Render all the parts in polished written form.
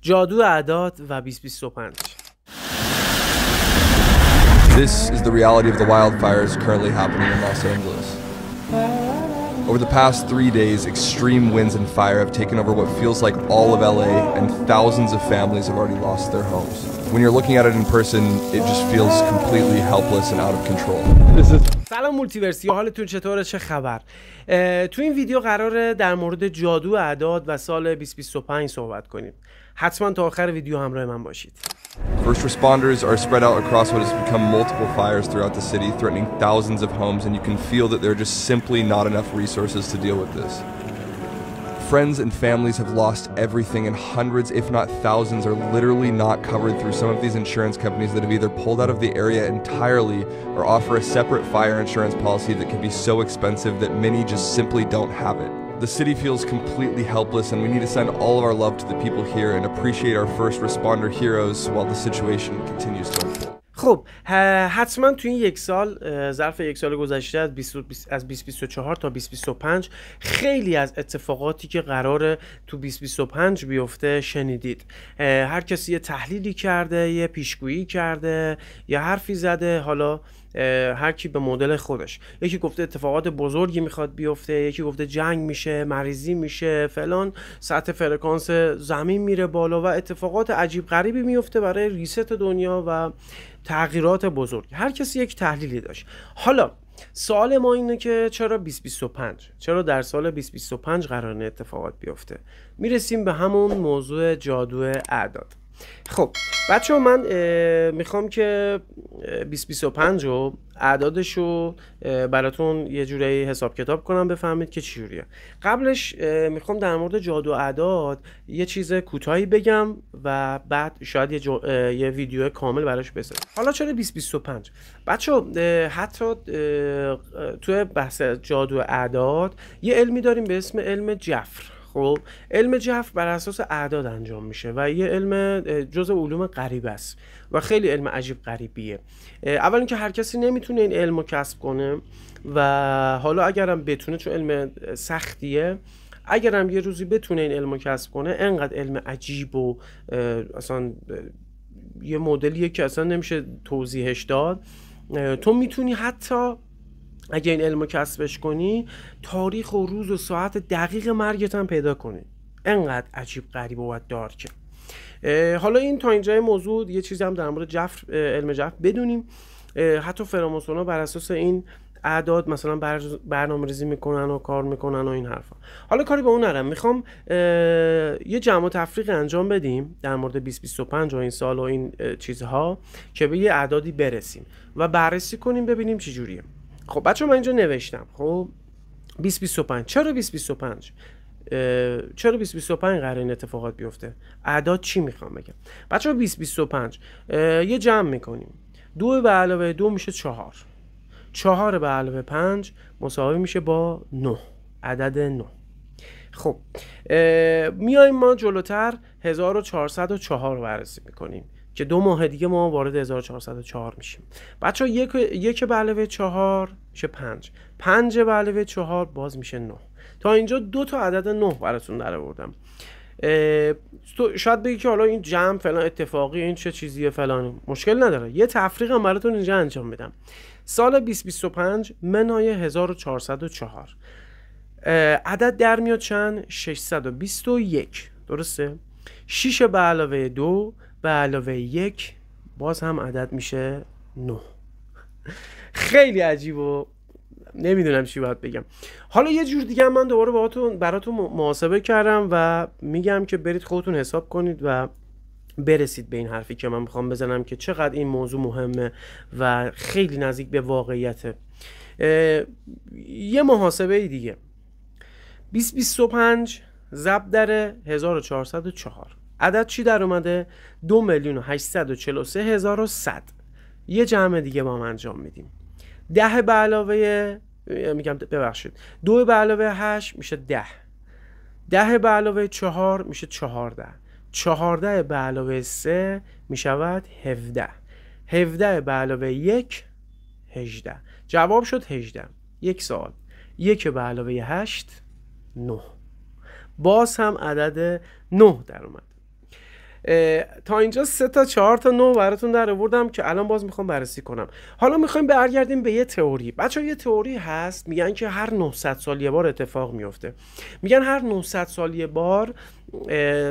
جادو اعداد و 2025. This is the reality of the wildfires currently happening in Los Angeles. Over the past 3 days, extreme winds and fire have taken over what feels like all of LA, and thousands of families have already lost their homes. When you're looking at it in person, it just feels completely helpless and out of control. سلام مولتیورسی، حالتون چطوره؟ چه خبر؟ تو این ویدیو قراره در مورد جادو اعداد و سال 2025 صحبت کنیم. حتما تا آخر ویدیو همراه من باشید. First responders are spread out across what has become multiple fires throughout the city, threatening thousands of homes, and you can feel that there are just simply not enough resources to deal with this. Friends and families have lost everything, and hundreds, if not thousands, are literally not covered through some of these insurance companies that have either pulled out of the area entirely or offer a separate fire insurance policy that can be so expensive that many just simply don't have it. The city feels completely helpless, and we need to send all of our love to the people here and appreciate our first responder heroes while the situation continues to unfold. خب حتما تو این یک سال، ظرف یک سال گذشته از 2024 تا 2025 خیلی از اتفاقاتی که قراره تو 2025 بیفته شنیدید. هر کسی یه تحلیلی کرده، یه پیشگویی کرده، یه حرفی زده، حالا هر کی به مدل خودش. یکی گفته اتفاقات بزرگی میخواد بیفته، یکی گفته جنگ میشه، مریضی میشه، فلان، سطح فرکانس زمین میره بالا و اتفاقات عجیب غریبی میفته برای ریست دنیا و تغییرات بزرگ. هر کسی یک تحلیلی داشت. حالا سوال ما اینه که چرا 2025؟ چرا در سال 2025 قراره اتفاقات بیفته؟ میرسیم به همون موضوع جادو اعداد. خب بچه من میخوام که 2025 رو اعدادش رو براتون یه جوری حساب کتاب کنم بفهمید که چجوریه. قبلش میخوام در مورد جادو اعداد یه چیز کوتاهی بگم و بعد شاید یه ویدیو کامل براش بسازم. حالا چرا 2025 بچه حتی توی بحث جادو اعداد یه علمی داریم به اسم علم جفر. خب علم جفر بر اساس اعداد انجام میشه و یه علم جزء علوم غریبه است و خیلی علم عجیب غریبیه. اول اینکه هر کسی نمیتونه این علمو کسب کنه و حالا اگرم بتونه، چون علم سختیه، اگرم یه روزی بتونه این علمو کسب کنه، انقدر علم عجیب و اصلا یه مدلیه که اصلا نمیشه توضیحش داد. تو میتونی حتی اگه این علمو کسبش کنی تاریخ و روز و ساعت دقیق مرگت هم پیدا کنی. انقدر عجیب غریب و دارکه. حالا این تا اینجای موضوع. یه چیزی هم در مورد جفر، علم جفر بدونیم. حتی فراماسونا بر اساس این اعداد مثلا برنامه‌ریزی میکنن و کار میکنن و این حرفا. حالا کاری به اون نرم. میخوام یه جمع و تفریق انجام بدیم در مورد 2025 و این سال و این چیزها که به یه اعدادی برسیم و بررسی کنیم ببینیم چه جوریه. خب بچه من اینجا نوشتم. خب 2025 چرا 2025 چرا 2025 قراره این اتفاقات بیفته؟ اعداد چی میخوام بگم؟ بچه 2025 یه جمع میکنیم. 2 به علاوه 2 میشه 4، 4 به علاوه 5 مساوی میشه با 9، عدد 9. خب میایم ما جلوتر 1404 رو بررسی میکنیم که 2 ماه دیگه ما وارد 1404 میشیم. بچه ها 1 به علاوه 4 میشه 5، 5 به علاوه 4 باز میشه 9. تا اینجا 2 تا عدد 9 براتون در آوردم. شاید بگی که حالا این جمع فلان اتفاقی، این چه چیزیه فلان، مشکل نداره. یه تفریق هم براتون اینجا انجام میدم. سال 2025 منهای 1404 عدد در میاد چند؟ 621. درسته؟ 6 به علاوه 2 به علاوه 1 باز هم عدد میشه 9. خیلی عجیب و نمیدونم چی باید بگم. حالا یه جور دیگه من دوباره براتون محاسبه کردم و میگم که برید خودتون حساب کنید و برسید به این حرفی که من میخوام بزنم که چقدر این موضوع مهمه و خیلی نزدیک به واقعیته. یه محاسبه دیگه. 2025 ضرب در 1404 عدد چی در اومده؟ 2,843,100. یه جمع دیگه با هم انجام میدیم. 10 به علاوه 2 به علاوه 8 میشه 10، 10 به علاوه 4 میشه 14، 14 به علاوه 3 میشود 17، 17 به علاوه 1 18. جواب شد 18. یک سوال. 1 به علاوه 8 9. باز هم عدد 9 در اومد. تا اینجا 3 تا 4 تا 9 براتون در آوردم که الان باز میخوام بررسی کنم. حالا میخوایم برگردیم به یه تئوری. بچه‌ها یه تئوری هست میگن که هر 900 سال یه بار اتفاق میفته. میگن هر 900 سال یه بار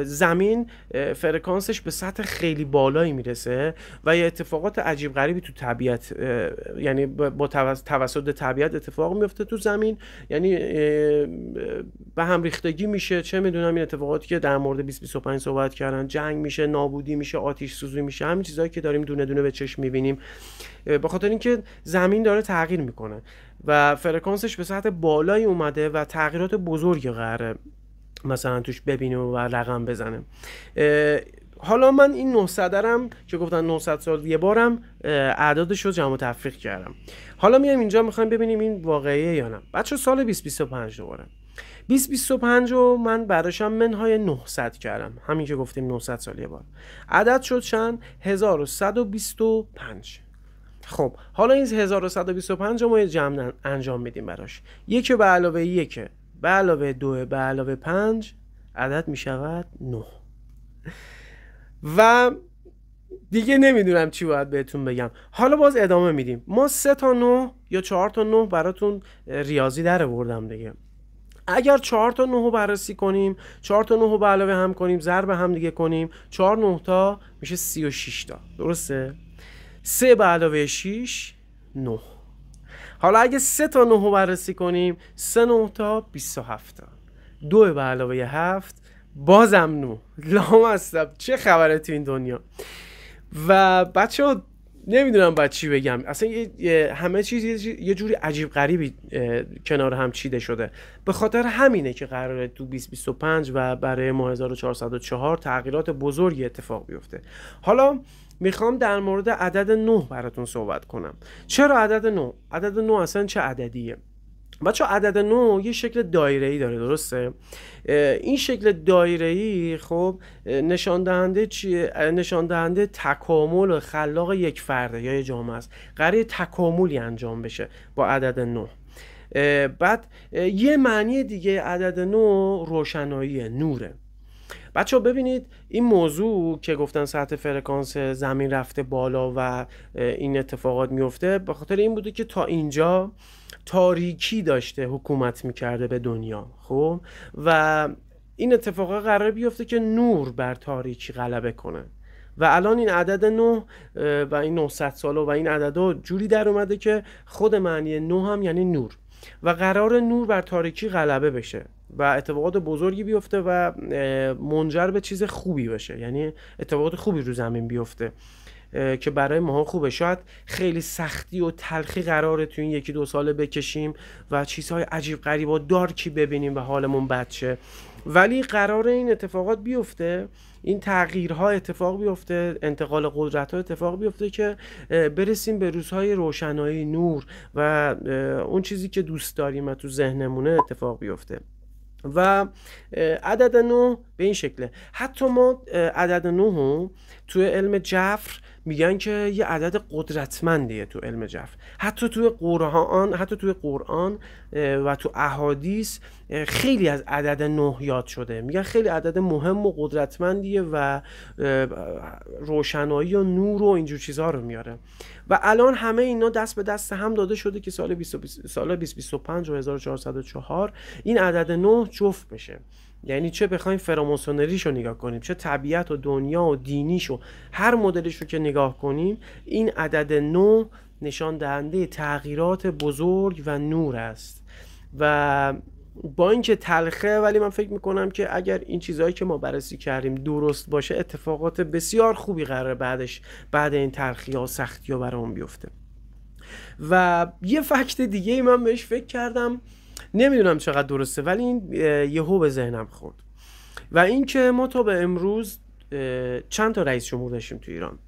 زمین فرکانسش به سطح خیلی بالایی میرسه و یه اتفاقات عجیب غریبی تو طبیعت، یعنی با توسط طبیعت اتفاق میفته تو زمین، یعنی به هم ریختگی میشه، چه میدونم این اتفاقاتی که در مورد 2025 صحبت کردن، جنگ میشه، نابودی میشه، آتش سوزی میشه، همین چیزایی که داریم دونه دونه به چشم میبینیم، به خاطر اینکه زمین داره تغییر میکنه و فرکانسش به سطح بالایی اومده و تغییرات بزرگی قراره مثلا توش ببینه و رقم بزنه. حالا من این 900 رم که گفتن 900 سال یه بارم اعدادش رو جمع و تفریق کردم. حالا میایم اینجا میخوایم ببینیم این واقعیه یا نه. بچه سال 2025 دوباره 2025 رو من براشم منهای 900 کردم، همین که گفتیم 900 سال یه بار. عدد شد چند؟ 1125. خب حالا این 1125 رو ما یه جمع انجام میدیم براش. 1 به علاوه 1 به علاوه 2 به علاوه 5 عدد میشود 9. و دیگه نمیدونم چی باید بهتون بگم. حالا باز ادامه میدیم. ما 3 تا 9 یا 4 تا 9 براتون ریاضی در آوردم دیگه. اگر 4 تا 9 رو بررسی کنیم، 4 تا 9 رو به علاوه هم کنیم، ضرب هم دیگه کنیم، 4 9 تا میشه 36 تا. درسته؟ 3 به علاوه 6 9. حالا اگه 3 تا 9 رو بررسی کنیم، 3 9 تا 27 تا. 2 به علاوه 7 بازم 9. لامصب چه خبره تو این دنیا. و بچه‌ها نمیدونم باید چی بگم، اصلا همه چیز یه جوری عجیب غریبی کنار هم چیده شده. به خاطر همینه که قراره تو 2025 و برای ماه 1404 تغییرات بزرگی اتفاق بیفته. حالا میخوام در مورد عدد 9 براتون صحبت کنم. چرا عدد 9؟ عدد 9 اصلا چه عددیه؟ بچه عدد 9 یه شکل دایره‌ای داره، درسته؟ این شکل دایره‌ای خب نشان دهنده چیه؟ نشان دهنده تکامل خلاق یک فرد یا یک جامعه است. قراره تکاملی انجام بشه با عدد 9. بعد یه معنی دیگه عدد 9 روشنایی، نوره. بچه ببینید این موضوع که گفتن سطح فرکانس زمین رفته بالا و این اتفاقات میفته به خاطر این بوده که تا اینجا تاریکی داشته حکومت میکرده به دنیا. خب و این اتفاقا قرار بیفته که نور بر تاریکی غلبه کنه و الان این عدد 9 و این 900 ساله و این عددا جوری در اومده که خود معنی 9 هم یعنی نور و قرار نور بر تاریکی غلبه بشه و اتفاقات بزرگی بیفته و منجر به چیز خوبی بشه، یعنی اتفاقات خوبی رو زمین بیفته که برای ماها خوبه. شاید خیلی سختی و تلخی قراره تو این 1-2 ساله بکشیم و چیزهای عجیب غریب و دارکی ببینیم و حالمون بد شه، ولی قراره این اتفاقات بیفته، این تغییرها اتفاق بیفته، انتقال قدرت ها اتفاق بیفته که برسیم به روزهای روشنایی، نور و اون چیزی که دوست داریم و تو ذهنمونه اتفاق بیفته. و عدد 9 به این شکله. حتی ما عدد 9 رو توی علم جبر میگن که یه عدد قدرتمندیه تو علم جبر. حتی توی قرآن و تو احادیث خیلی از عدد 9 یاد شده. میگن خیلی عدد مهم و قدرتمندیه و روشنایی و نور و اینجور چیزها رو میاره. و الان همه اینا دست به دست هم داده شده که سال 2025 و 1404 این عدد 9 جفت بشه. یعنی چه بخوایم فراماسونریش رو نگاه کنیم، چه طبیعت و دنیا و دینیش و هر مدلش رو که نگاه کنیم، این عدد 9 نشان دهنده تغییرات بزرگ و نور است. و با اینکه تلخه ولی من فکر میکنم که اگر این چیزهایی که ما بررسی کردیم درست باشه اتفاقات بسیار خوبی قراره بعد این تلخی ها و سختی ها برام بیفته. و یه فکت دیگه ای من بهش فکر کردم، نمیدونم چقدر درسته ولی این یهو به ذهنم خورد و این که ما تا به امروز چند تا رئیس جمهور داشتیم تو ایران؟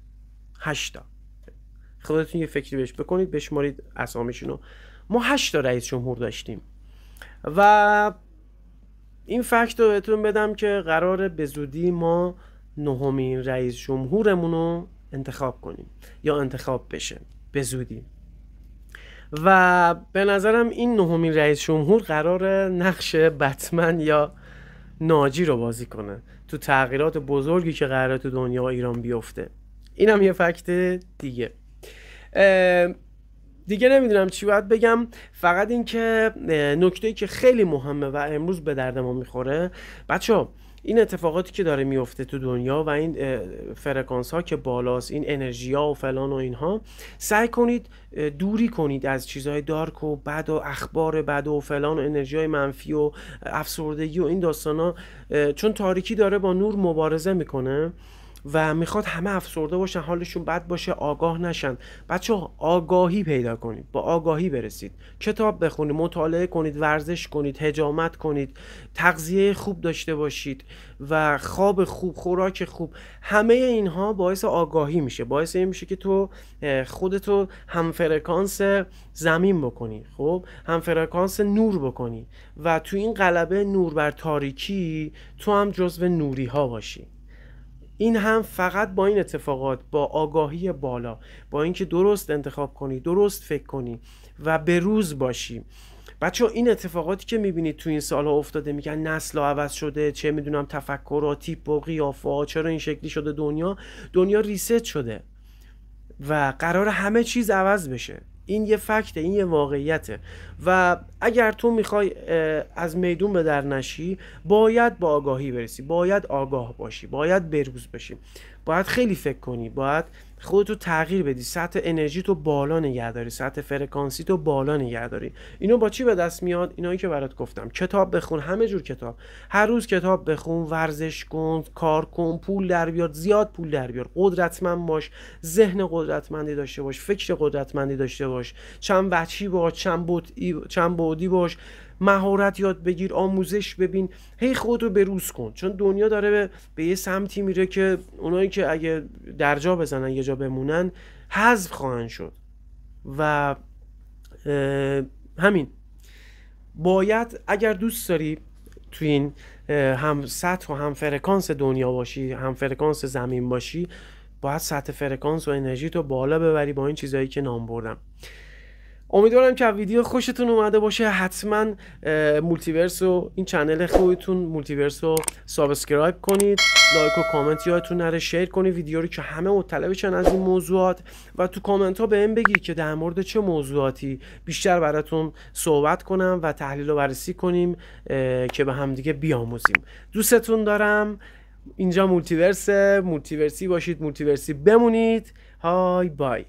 8 تا. خودتون یه فکری بهش بکنید، بشمارید اسامیشونو. ما 8 تا رئیس جمهور داشتیم و این فکت رو بهتون بدم که قراره به زودی ما 9مین رئیس جمهورمون رو انتخاب کنیم یا انتخاب بشه به زودی. و به نظرم این 9مین رئیس جمهور قراره نقش بتمن یا ناجی رو بازی کنه تو تغییرات بزرگی که قراره تو دنیا و ایران بیفته. اینم یه فکت دیگه. دیگه نمیدونم چی باید بگم، فقط این که نکته‌ای که خیلی مهمه و امروز به درد ما میخوره بچه‌ها، این اتفاقاتی که داره میفته تو دنیا و این فرکانس ها که بالاست، این انرژی ها و فلان و اینها، سعی کنید دوری کنید از چیزهای دارک و بد و اخبار بد و فلان و انرژی های منفی و افسردگی و این داستان ها، چون تاریکی داره با نور مبارزه میکنه و میخواد همه افسرده باشن، حالشون بد باشه، آگاه نشن. بچه‌ها آگاهی پیدا کنید، با آگاهی برسید، کتاب بخونید، مطالعه کنید، ورزش کنید، حجامت کنید، تغذیه خوب داشته باشید و خواب خوب، خوراک خوب. همه اینها باعث آگاهی میشه، باعث این میشه که تو خودتو هم فرکانس زمین بکنی، خب هم فرکانس نور بکنی و تو این غلبه نور بر تاریکی تو هم جزو نوری ها باشی. این هم فقط با این اتفاقات، با آگاهی بالا، با اینکه درست انتخاب کنی، درست فکر کنی و به روز باشی. بچه این اتفاقاتی که میبینید تو این سالها افتاده، میگن نسل عوض شده، چه میدونم تفکر و تیپ و قیافه ها چرا این شکلی شده، دنیا ریست شده و قرار همه چیز عوض بشه. این یه فکته، این یه واقعیته و اگر تو میخوای از میدون به در نشی، باید با آگاهی برسی، باید آگاه باشی، باید بروز بشی، باید خیلی فکر کنی، باید خودتو تغییر بدی، سطح انرژی تو بالا نگه داری، سطح فرکانسی تو بالا نگه داری. اینو با چی به دست میاد؟ اینایی که برات گفتم. کتاب بخون، همه جور کتاب، هر روز کتاب بخون، ورزش کن، کار کن، پول در بیار، زیاد پول در بیار، قدرتمند باش، ذهن قدرتمندی داشته باش، فکر قدرتمندی داشته باش، چند وجهی باش، چند بعدی باش، مهارت یاد بگیر، آموزش ببین، هی خودت رو بروز کن، چون دنیا داره به یه سمتی میره که اونایی که اگه درجا بزنن یه جا بمونن حذف خواهند شد و همین. باید اگر دوست داری تو این هم سطح و هم فرکانس دنیا باشی، هم فرکانس زمین باشی، باید سطح فرکانس و انرژی تو بالا ببری با این چیزایی که نام بردم. امیدوارم که ویدیو خوشتون اومده باشه. حتما مولتیورس و این چنل خودتون مولتیورس رو سابسکرایب کنید، لایک و کامنت یادتون نره، شیر کنید ویدیو رو که همه مطلع بشن از این موضوعات و تو کامنت ها بهم بگید که در مورد چه موضوعاتی بیشتر براتون صحبت کنم و تحلیل و بررسی کنیم که به هم دیگه بیاموزیم. دوستتون دارم. اینجا مولتیورسی باشید، مولتیورسی بمونید. های بای.